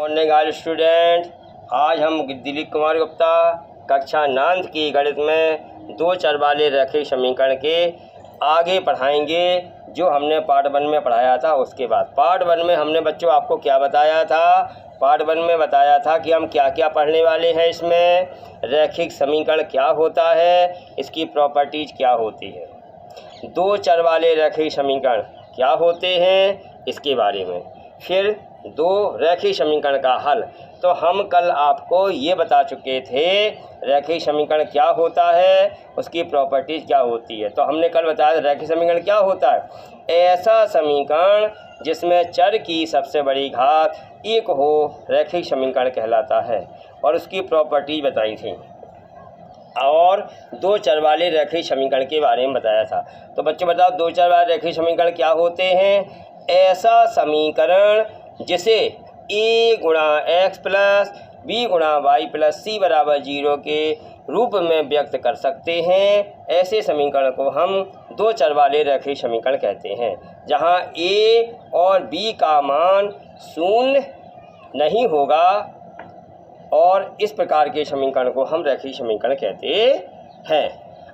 Morning all student. आज हम दिलीप कुमार गुप्ता कक्षा 9 की गणित में दो चर वाले रैखिक समीकरण के आगे पढ़ाएंगे जो हमने पार्ट 1 में पढ़ाया था। उसके बाद पार्ट 1 में हमने बच्चों आपको क्या बताया था? पार्ट 1 में बताया था कि हम क्या क्या पढ़ने वाले हैं। इसमें रैखिक समीकरण क्या होता है, इसकी प्रॉपर्टीज क्या होती है, दो चर वाले रैखिक समीकरण क्या होते हैं इसके बारे में, फिर दो रैखिक समीकरण का हल। तो हम कल आपको ये बता चुके थे रैखिक समीकरण क्या होता है, उसकी प्रॉपर्टीज क्या होती है। तो हमने कल बताया रैखिक समीकरण क्या होता है, ऐसा समीकरण जिसमें चर की सबसे बड़ी घात 1 हो रैखिक समीकरण कहलाता है, और उसकी प्रॉपर्टीज बताई थी और दो चर वाले रैखिक समीकरण के बारे में बताया था। तो बच्चों बताओ दो चर वाले रैखिक समीकरण क्या होते हैं? ऐसा समीकरण जिसे a गुणा एक्स प्लस b गुणा वाई प्लस c बराबर 0 के रूप में व्यक्त कर सकते हैं, ऐसे समीकरण को हम दो चर वाले रैखिक समीकरण कहते हैं, जहां a और b का मान शून्य नहीं होगा, और इस प्रकार के समीकरण को हम रैखिक समीकरण कहते हैं।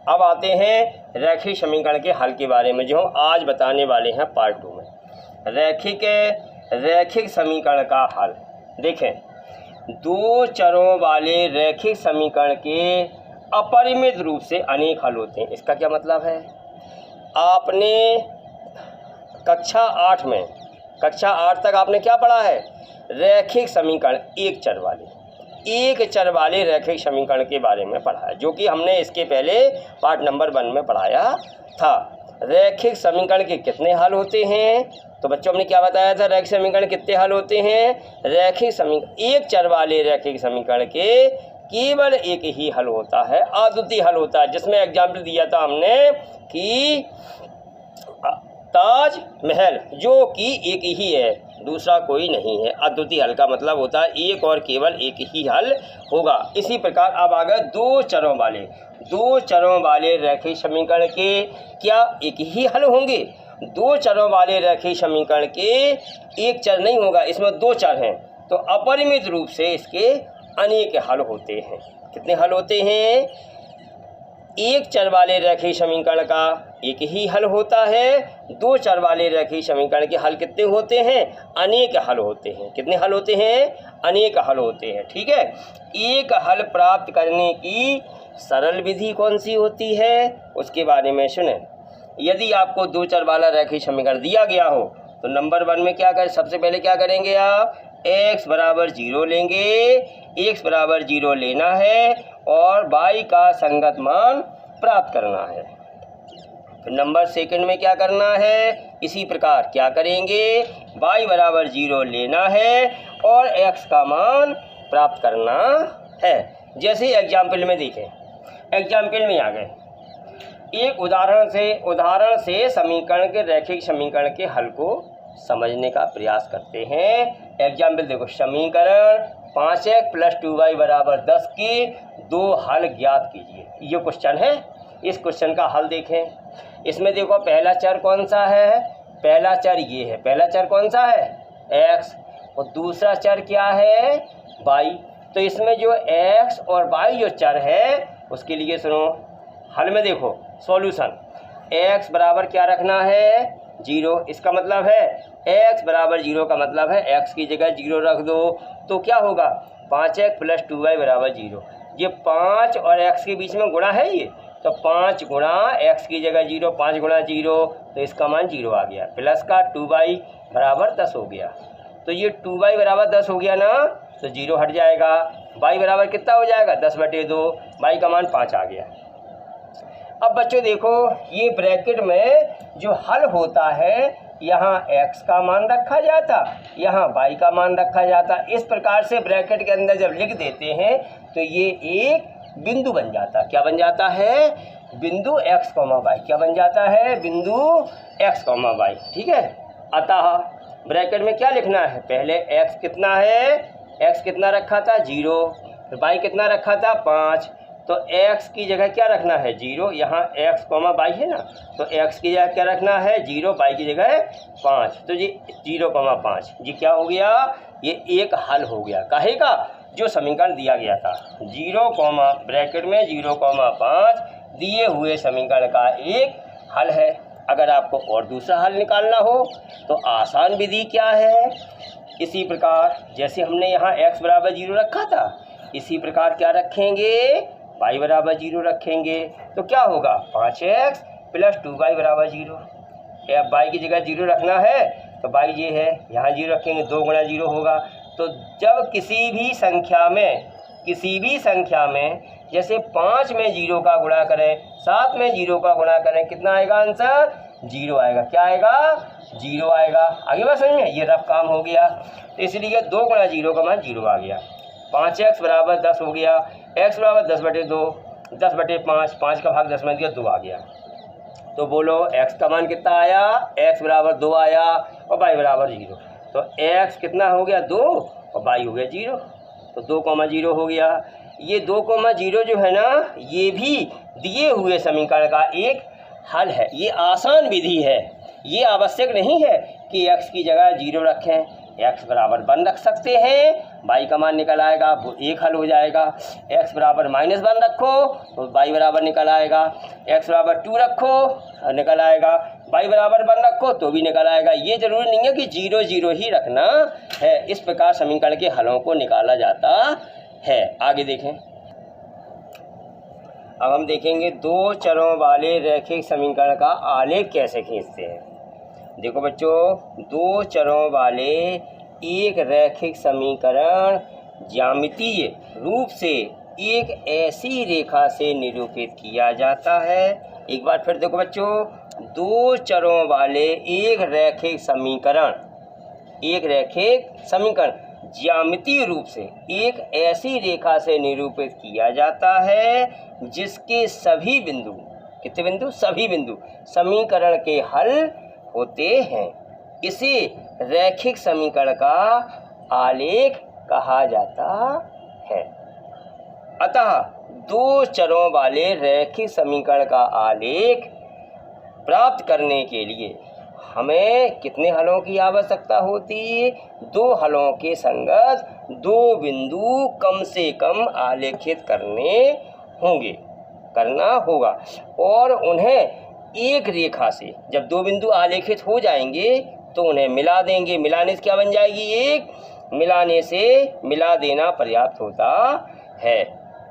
अब आते हैं रैखिक समीकरण के हल के बारे में, जो हम आज बताने वाले हैं पार्ट 2 में। रैखिक समीकरण का हल देखें, दो चरों वाले रैखिक समीकरण के अपरिमित रूप से अनेक हल होते हैं। इसका क्या मतलब है? आपने कक्षा 8 तक आपने क्या पढ़ा है? रैखिक समीकरण एक चर वाले रैखिक समीकरण के बारे में पढ़ा है, जो कि हमने इसके पहले पार्ट नंबर 1 में पढ़ाया था। रैखिक समीकरण के कितने हल होते हैं? तो बच्चों हमने क्या बताया था, रैखिक समीकरण कितने हल होते हैं? रैखिक समीकरण एक चर वाले रैखिक समीकरण के केवल एक ही हल होता है, अद्वितीय हल होता है, जिसमें एग्जाम्पल दिया था हमने कि ताजमहल, जो कि एक ही है, दूसरा कोई नहीं है। अद्वितीय हल का मतलब होता है एक और केवल एक ही हल होगा। इसी प्रकार अब आ गए दो चरों वाले रैखिक समीकरण के क्या एक ही हल होंगे? दो चरों वाले रैखिक समीकरण के एक चर नहीं होगा, इसमें दो चर हैं, तो अपरिमित रूप से इसके अनेक हल होते हैं। कितने हल होते हैं? एक चर वाले रैखिक समीकरण का एक ही हल होता है, दो चर वाले रैखिक समीकरण के हल कितने होते हैं? अनेक हल होते हैं। कितने हल होते हैं? अनेक हल होते हैं। ठीक है, एक हल प्राप्त करने की सरल विधि कौन सी होती है, उसके बारे में सुने। यदि आपको दो चर वाला रैखिक समीकरण दिया गया हो तो नंबर 1 में क्या करें? सबसे पहले क्या करेंगे आप? x बराबर 0 लेंगे, x बराबर 0 लेना है और y का संगत मान प्राप्त करना है। फिर नंबर 2 में क्या करना है? इसी प्रकार क्या करेंगे? y बराबर 0 लेना है और x का मान प्राप्त करना है। जैसे एग्जाम्पल में देखें, एग्जाम्पल में आ गए, एक उदाहरण से समीकरण के रैखिक समीकरण के हल को समझने का प्रयास करते हैं। एग्जाम्पल देखो, समीकरण 5x प्लस 2y बराबर 10 के दो हल ज्ञात कीजिए। ये क्वेश्चन है, इस क्वेश्चन का हल देखें। इसमें देखो पहला चर कौन सा है? पहला चर ये है। पहला चर कौन सा है? x, और दूसरा चर क्या है? y। तो इसमें जो x और y जो चर है उसके लिए सुनो, हल में देखो सॉल्यूशन, x बराबर क्या रखना है? 0। इसका मतलब है x बराबर 0 का मतलब है x की जगह 0 रख दो, तो क्या होगा? 5x प्लस 2y बराबर 0। ये 5 और x के बीच में गुणा है ये, तो 5 गुणा x की जगह 0, 5 गुणा 0, तो इसका मान 0 आ गया, प्लस का 2y बराबर 10 हो गया। तो ये 2y बराबर 10 हो गया ना, तो 0 हट जाएगा, y बराबर कितना हो जाएगा? 10/2, y का मान 5 आ गया। अब बच्चों देखो, ये ब्रैकेट में जो हल होता है यहाँ x का मान रखा जाता, यहाँ y का मान रखा जाता। इस प्रकार से ब्रैकेट के अंदर जब लिख देते हैं तो ये एक बिंदु बन जाता। क्या बन जाता है? बिंदु x, y। क्या बन जाता है? बिंदु x, y। ठीक है, अतः ब्रैकेट में क्या लिखना है? पहले x कितना है? x कितना रखा था? 0। फिर y कितना रखा था? 5। तो x की जगह क्या रखना है? 0। यहाँ x, y है ना, तो x की जगह क्या रखना है? 0, y की जगह 5। तो जी 0, 5 जी क्या हो गया? ये एक हल हो गया। काहे का? जो समीकरण दिया गया था 0 कॉमा ब्रैकेट में 0,5 दिए हुए समीकरण का एक हल है। अगर आपको और दूसरा हल निकालना हो तो आसान विधि क्या है? इसी प्रकार जैसे हमने यहाँ x बराबर 0 रखा था, इसी प्रकार क्या रखेंगे? y बराबर 0 रखेंगे। तो क्या होगा? 5x प्लस 2y बराबर 0। अब y की जगह 0 रखना है तो y ये है, यहाँ 0 रखेंगे, 2 गुणा 0 होगा। तो जब किसी भी संख्या में जैसे 5 में 0 का गुणा करें, 7 में 0 का गुणा करें, कितना आएगा आंसर? 0 आएगा। क्या आएगा? 0 आएगा। आगे बात समझ में? ये रफ काम हो गया। तो इसलिए 2 गुणा 0 का मान 0 आ गया। 5x बराबर 10 हो गया। x बराबर 10/2, 10/5, 5 का भाग 10 में दिया, 2 आ गया। तो बोलो x का मान कितना आया? x बराबर 2 आया और y बराबर 0। तो x कितना हो गया? 2 और y हो गया 0। तो 2,0 हो गया। ये 2,0 जो है ना, ये भी दिए हुए समीकरण का एक हल है। ये आसान विधि है। ये आवश्यक नहीं है कि x की जगह 0 रखें, x बराबर 1 रख सकते हैं, y का मान निकल आएगा, वो एक हल हो जाएगा। x बराबर -1 रखो तो y बराबर निकल आएगा। x बराबर 2 रखो निकल आएगा। y बराबर 1 रखो तो भी निकल आएगा। ये जरूरी नहीं है कि 0 0 ही रखना है। इस प्रकार समीकरण के हलों को निकाला जाता है। आगे देखें। अब हम देखेंगे 2 चरों वाले रैखिक समीकरण का आलेख कैसे खींचते हैं। देखो बच्चों, 2 चरों वाले एक रैखिक समीकरण ज्यामितीय रूप से एक ऐसी रेखा से निरूपित किया जाता है। एक बार फिर देखो बच्चों, 2 चरों वाले एक रैखिक समीकरण ज्यामितीय रूप से एक ऐसी रेखा से निरूपित किया जाता है जिसके सभी बिंदु, कितने बिंदु? सभी बिंदु समीकरण के हल होते हैं। इसे रैखिक समीकरण का आलेख कहा जाता है। अतः 2 चरों वाले रैखिक समीकरण का आलेख प्राप्त करने के लिए हमें कितने हलों की आवश्यकता होती है? 2 हलों के संगत 2 बिंदु कम से कम आलेखित करना होगा और उन्हें एक रेखा से, जब 2 बिंदु आलेखित हो जाएंगे तो उन्हें मिला देंगे। मिलाने से क्या बन जाएगी? एक। मिलाने से मिला देना पर्याप्त होता है।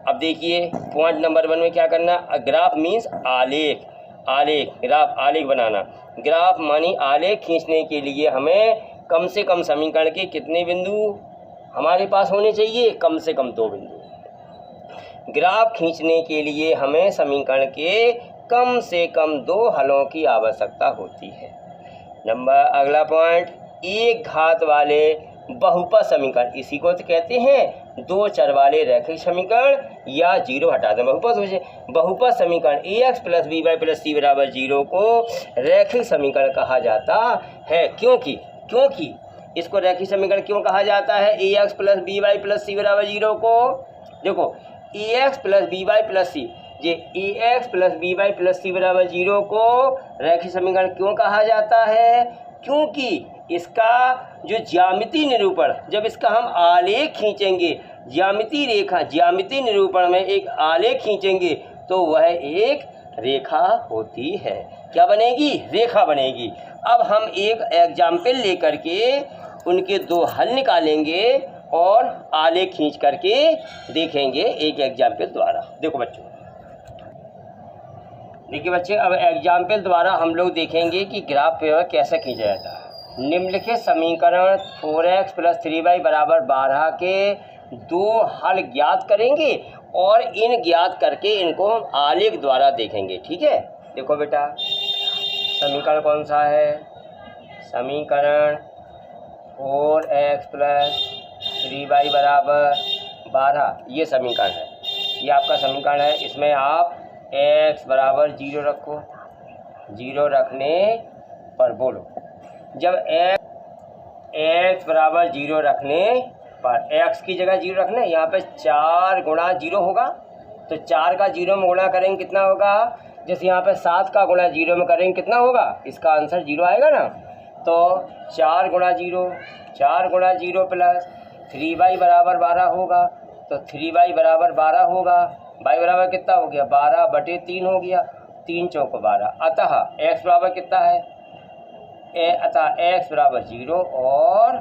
अब देखिए पॉइंट नंबर 1 में क्या करना? ग्राफ मीन्स आलेख। ग्राफ आलेख बनाना। ग्राफ मानी आलेख खींचने के लिए हमें कम से कम समीकरण के कितने बिंदु हमारे पास होने चाहिए? कम से कम 2 बिंदु। ग्राफ खींचने के लिए हमें समीकरण के कम से कम 2 हलों की आवश्यकता होती है। अगला पॉइंट, एक घात वाले बहुपद समीकरण, इसी को तो कहते हैं 2 चर वाले रैखिक समीकरण, या 0 हटा दें बहुपद हो जाए। बहुपद समीकरण ax + by + c बराबर 0 को रैखिक समीकरण कहा जाता है। क्योंकि इसको रैखिक समीकरण क्यों कहा जाता है? ax + by + c बराबर 0 को, देखो ax + by + c, ये ax + by + c बराबर 0 को रैखिक समीकरण क्यों कहा जाता है? क्योंकि इसका जो ज्यामितीय निरूपण, जब इसका हम आलेख खींचेंगे, ज्यामितीय निरूपण में एक आलेख खींचेंगे तो वह एक रेखा होती है। क्या बनेगी? रेखा बनेगी। अब हम एक एग्जाम्पल लेकर के उनके 2 हल निकालेंगे और आलेख खींच करके देखेंगे एक एग्जाम्पल द्वारा। देखो बच्चों, अब एग्जाम्पल द्वारा हम लोग देखेंगे कि ग्राफ पेपर कैसे खींचा जाता है। निम्नलिखित समीकरण 4x + 3y बराबर 12 के 2 हल ज्ञात करेंगे और इन ज्ञात करके इनको हम आलेख द्वारा देखेंगे। ठीक है, देखो बेटा समीकरण कौन सा है? समीकरण 4x + 3y बराबर 12, ये समीकरण है। ये आपका समीकरण है। इसमें आप x बराबर 0 रखो। 0 रखने पर बोलो, जब x बराबर 0 रखने पर x की जगह 0 रखने, यहाँ पे 4 गुणा 0 होगा, तो 4 का 0 में गुणा करेंगे कितना होगा? जैसे यहाँ पे 7 का गुणा 0 में करेंगे कितना होगा? इसका आंसर 0 आएगा ना। तो 4 गुणा 0, 4 गुणा 0 प्लस 3y बराबर 12 होगा। तो 3y बराबर 12 होगा। y बराबर कितना हो गया? 12/3 हो गया। 3 चौको 12। अतः x बराबर कितना है? अतः x बराबर 0 और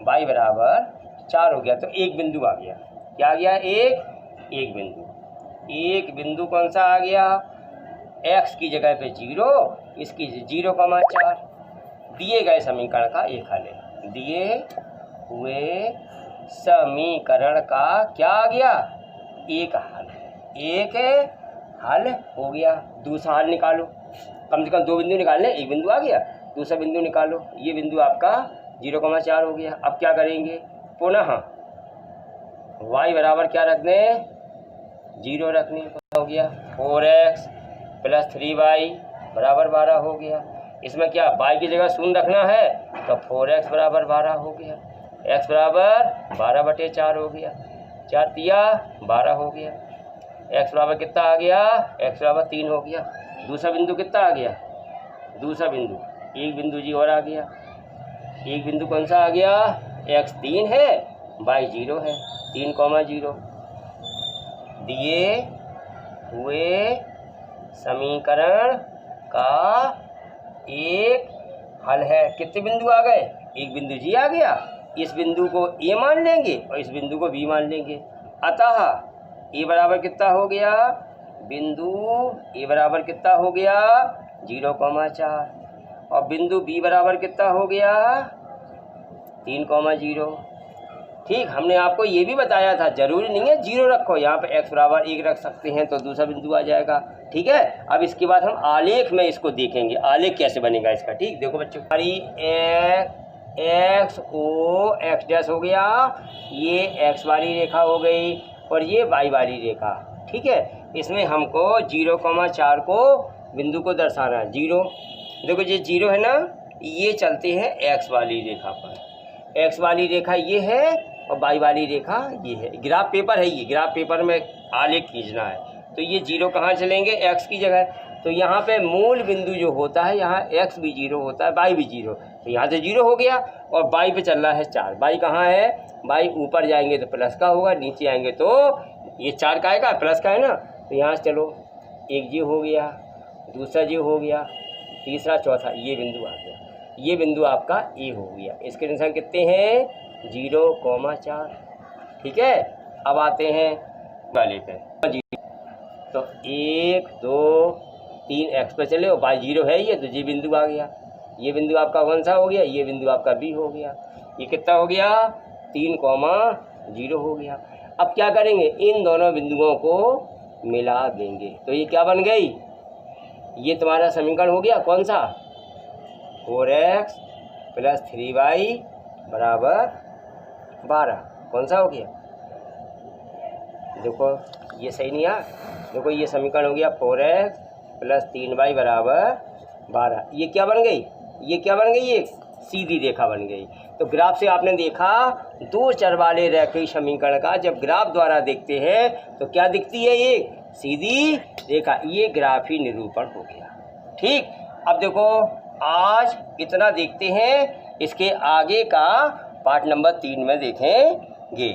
y बराबर 4 हो गया। तो एक बिंदु आ गया। क्या आ गया? एक बिंदु। एक बिंदु कौन सा आ गया? x की जगह पे 0, इसकी 0,4। दिए गए समीकरण का एक हल है। दिए हुए समीकरण का क्या आ गया? एक हल। एक हल हो गया। दूसरा हल निकालो। कम से कम 2 बिंदु निकालने, एक बिंदु आ गया। दूसरा बिंदु निकालो। ये बिंदु आपका 0,4 हो गया। अब क्या करेंगे? पुनः y बराबर क्या रख दें? 0 रखने। हो गया 4x प्लस 3y बराबर 12 हो गया। इसमें क्या y की जगह 0 रखना है, तो 4x बराबर 12 हो गया। x बराबर 12/4 हो गया। 4 तिया 12 हो गया। x बराबर कितना आ गया? x बराबर 3 हो गया। दूसरा बिंदु कितना आ गया? दूसरा बिंदु एक बिंदु जी और आ गया। एक बिंदु कौन सा आ गया? x 3 है, y 0 है। 3,0 दिए हुए समीकरण का एक हल है। कितने बिंदु आ गए? एक बिंदु जी आ गया। इस बिंदु को a मान लेंगे और इस बिंदु को b मान लेंगे। अतः a बराबर कितना हो गया? बिंदु a बराबर कितना हो गया? 0,4 और बिंदु b बराबर कितना हो गया? 3,0। ठीक, हमने आपको ये भी बताया था, जरूरी नहीं है 0 रखो, यहाँ पे x बराबर 1 रख सकते हैं तो दूसरा बिंदु आ जाएगा। ठीक है, अब इसके बाद हम आलेख में इसको देखेंगे, आलेख कैसे बनेगा इसका। ठीक, देखो बच्चों, हमारी x o x डैश हो गया, ये x वाली रेखा हो गई और ये y वाली रेखा। ठीक है, इसमें हमको 0,4 को बिंदु को दर्शाना है। 0, देखो ये 0 है ना, ये चलते हैं x वाली रेखा पर। x वाली रेखा ये है और y वाली रेखा ये है। ग्राफ पेपर है, ये ग्राफ पेपर में आलेख खींचना है। तो ये 0 कहाँ चलेंगे? x की जगह। तो यहाँ पे मूल बिंदु जो होता है, यहाँ x भी 0 होता है, y भी 0। तो यहाँ से 0 हो गया और y पे चल रहा है 4। y कहाँ है? y ऊपर जाएंगे तो प्लस का होगा, नीचे आएंगे तो ये 4 का आएगा, प्लस का है ना। तो यहाँ से चलो, एक जी हो गया, दूसरा जी हो गया, तीसरा, चौथा, ये बिंदु आ गया। ये बिंदु आपका ए हो गया। इसके निशान कितने हैं? 0,4। ठीक है, अब आते हैं वाले पे। तो 1 2 3 x पे चले और y 0 है ये, तो ये बिंदु आ गया। ये बिंदु आपका कौन सा हो गया? ये बिंदु आपका बी हो गया। ये कितना हो गया? 3,0 हो गया। अब क्या करेंगे? इन दोनों बिंदुओं को मिला देंगे। तो ये क्या बन गई? ये तुम्हारा समीकरण हो गया कौन सा? 4x प्लस 3y बराबर 12। कौन सा हो गया? देखो ये सही नहीं आ, देखो ये समीकरण हो गया 4x प्लस 3y बराबर 12। ये क्या बन गई? ये क्या बन गई? एक सीधी रेखा बन गई। तो ग्राफ से आपने देखा, 2 चर वाले रेखीय समीकरण का जब ग्राफ द्वारा देखते हैं तो क्या दिखती है? एक सीधी रेखा। ये ग्राफी निरूपण हो गया। ठीक, अब देखो आज इतना देखते हैं, इसके आगे का पार्ट नंबर 3 में देखेंगे।